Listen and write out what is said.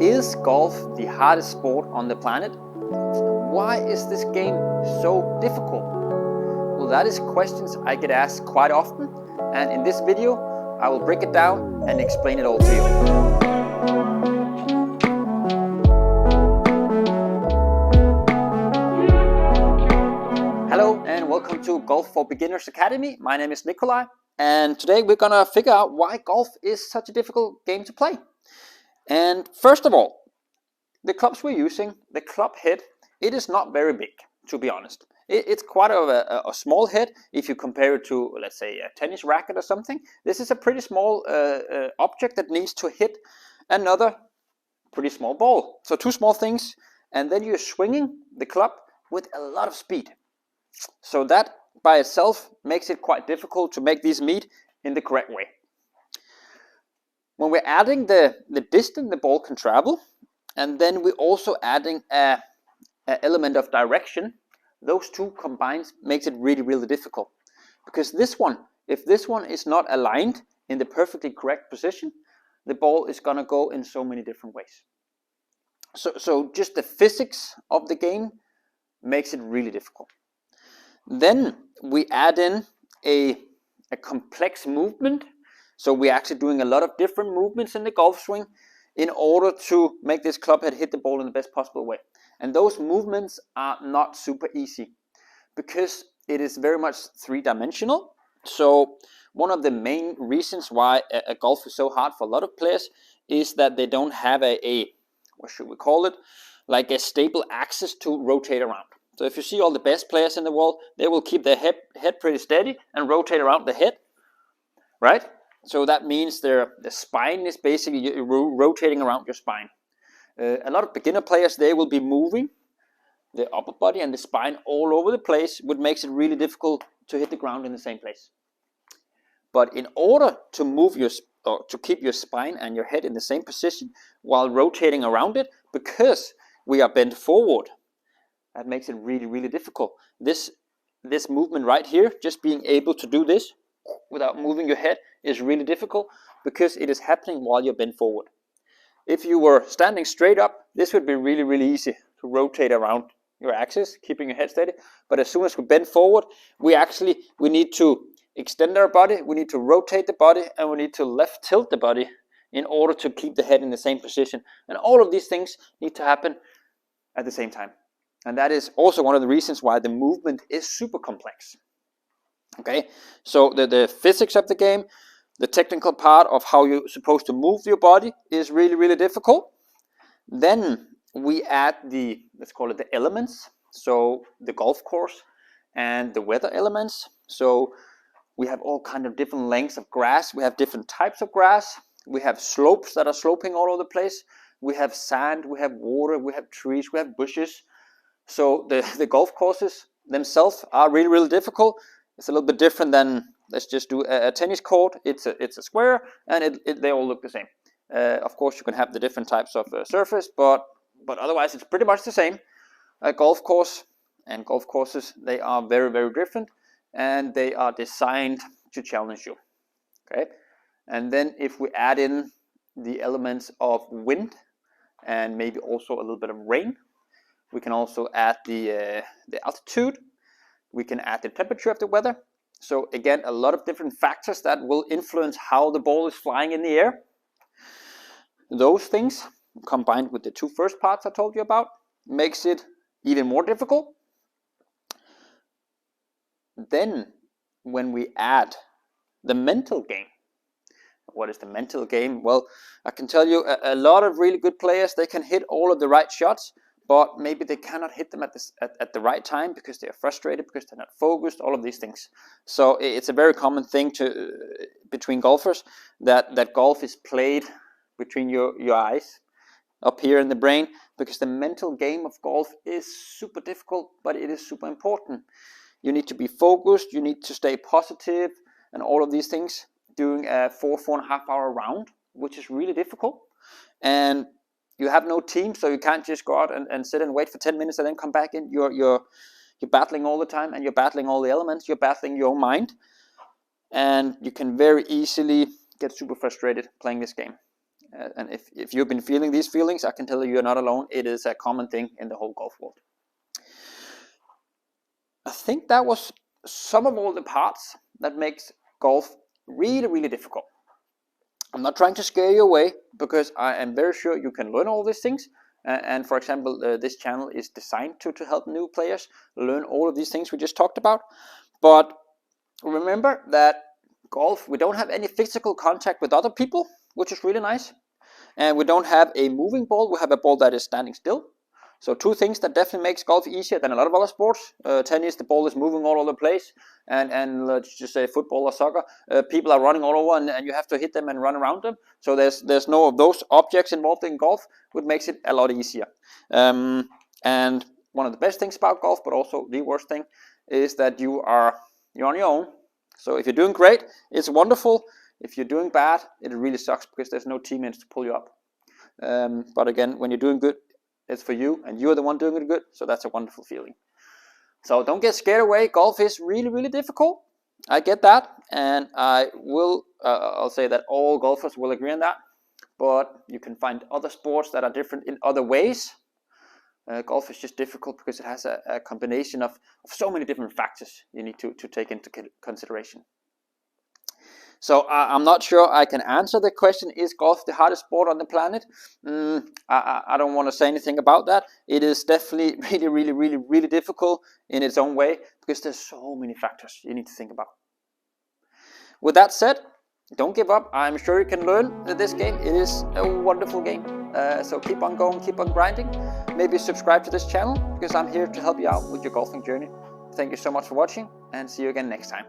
Is golf the hardest sport on the planet? Why is this game so difficult? Well, that is questions I get asked quite often, and in this video I will break it down and explain it all to you. Hello and welcome to Golf for Beginners Academy. My name is Nikolai, and today we're gonna figure out why golf is such a difficult game to play. And first of all, the clubs we're using, the club head, it is not very big, to be honest. It's quite a small head if you compare it to, let's say, a tennis racket or something. This is a pretty small object that needs to hit another pretty small ball. So two small things, and then you're swinging the club with a lot of speed. So that by itself makes it quite difficult to make these meet in the correct way. When we're adding the distance the ball can travel, and then we're also adding an element of direction, those two combined makes it really difficult. Because this one, if this one is not aligned in the perfectly correct position, the ball is going to go in so many different ways. So just the physics of the game makes it really difficult. Then we add in a complex movement. So we're actually doing a lot of different movements in the golf swing in order to make this club head hit the ball in the best possible way. And those movements are not super easy because it is very much three-dimensional. So one of the main reasons why a golf is so hard for a lot of players is that they don't have a what should we call it, like a stable axis to rotate around. So if you see all the best players in the world, they will keep their head pretty steady and rotate around the head, right? So that means the spine is basically rotating around your spine. A lot of beginner players, they will be moving the upper body and the spine all over the place, which makes it really difficult to hit the ground in the same place. But in order to move to keep your spine and your head in the same position while rotating around it, because we are bent forward, that makes it really difficult. This movement right here, just being able to do this without moving your head, is really difficult because it is happening while you're bent forward. If you were standing straight up, this would be really easy to rotate around your axis, keeping your head steady. But as soon as we bend forward, we need to extend our body, we need to rotate the body, and we need to left tilt the body in order to keep the head in the same position. And all of these things need to happen at the same time. And that is also one of the reasons why the movement is super complex. Okay, so the physics of the game, the technical part of how you're supposed to move your body is really difficult. Then we add let's call it the elements, so the golf course and the weather elements. So we have all kind of different lengths of grass, we have different types of grass, we have slopes that are sloping all over the place, we have sand, we have water, we have trees, we have bushes. So the golf courses themselves are really difficult. It's a little bit different than, let's just do a tennis court. It's a square, and they all look the same. Of course, you can have the different types of surface, but otherwise it's pretty much the same. A golf course and golf courses, they are very different, and they are designed to challenge you. Okay, and then if we add in the elements of wind and maybe also a little bit of rain, we can also add the altitude. We can add the temperature of the weather. So again, a lot of different factors that will influence how the ball is flying in the air. Those things, combined with the two first parts I told you about, makes it even more difficult. Then, when we add the mental game, what is the mental game? Well, I can tell you a lot of really good players, they can hit all of the right shots, but maybe they cannot hit them at the right time because they are frustrated, because they're not focused, all of these things. So it's a very common thing between golfers that golf is played between your eyes, up here in the brain, because the mental game of golf is super difficult, but it is super important. You need to be focused, you need to stay positive, and all of these things during a 4.5 hour round, which is really difficult. And you have no team, so you can't just go out and sit and wait for 10 minutes and then come back in. You're battling all the time, and you're battling all the elements. You're battling your own mind, and you can very easily get super frustrated playing this game. And if you've been feeling these feelings, I can tell you you're not alone. It is a common thing in the whole golf world. I think that was some of all the parts that makes golf really, really difficult. I'm not trying to scare you away, because I am very sure you can learn all these things. And for example, this channel is designed to help new players learn all of these things we just talked about. But remember that golf, we don't have any physical contact with other people, which is really nice. And we don't have a moving ball, we have a ball that is standing still. So two things that definitely makes golf easier than a lot of other sports. Tennis, the ball is moving all over the place, and let's just say football or soccer, people are running all over, and you have to hit them and run around them. So there's no of those objects involved in golf, which makes it a lot easier. And one of the best things about golf, but also the worst thing, is that you're on your own. So if you're doing great, it's wonderful. If you're doing bad, it really sucks, because there's no teammates to pull you up. But again, when you're doing good, it's for you, and you're the one doing it good, so that's a wonderful feeling. So don't get scared away. Golf is really, really difficult. I get that, and I'll say that all golfers will agree on that. But you can find other sports that are different in other ways. Golf is just difficult because it has a combination of so many different factors you need to take into consideration. So I'm not sure I can answer the question, is golf the hardest sport on the planet? I don't want to say anything about that. It is definitely really, really, really, really difficult in its own way, because there's so many factors you need to think about. With that said, don't give up. I'm sure you can learn this game. It is a wonderful game. So keep on going, keep on grinding. Maybe subscribe to this channel, because I'm here to help you out with your golfing journey. Thank you so much for watching, and see you again next time.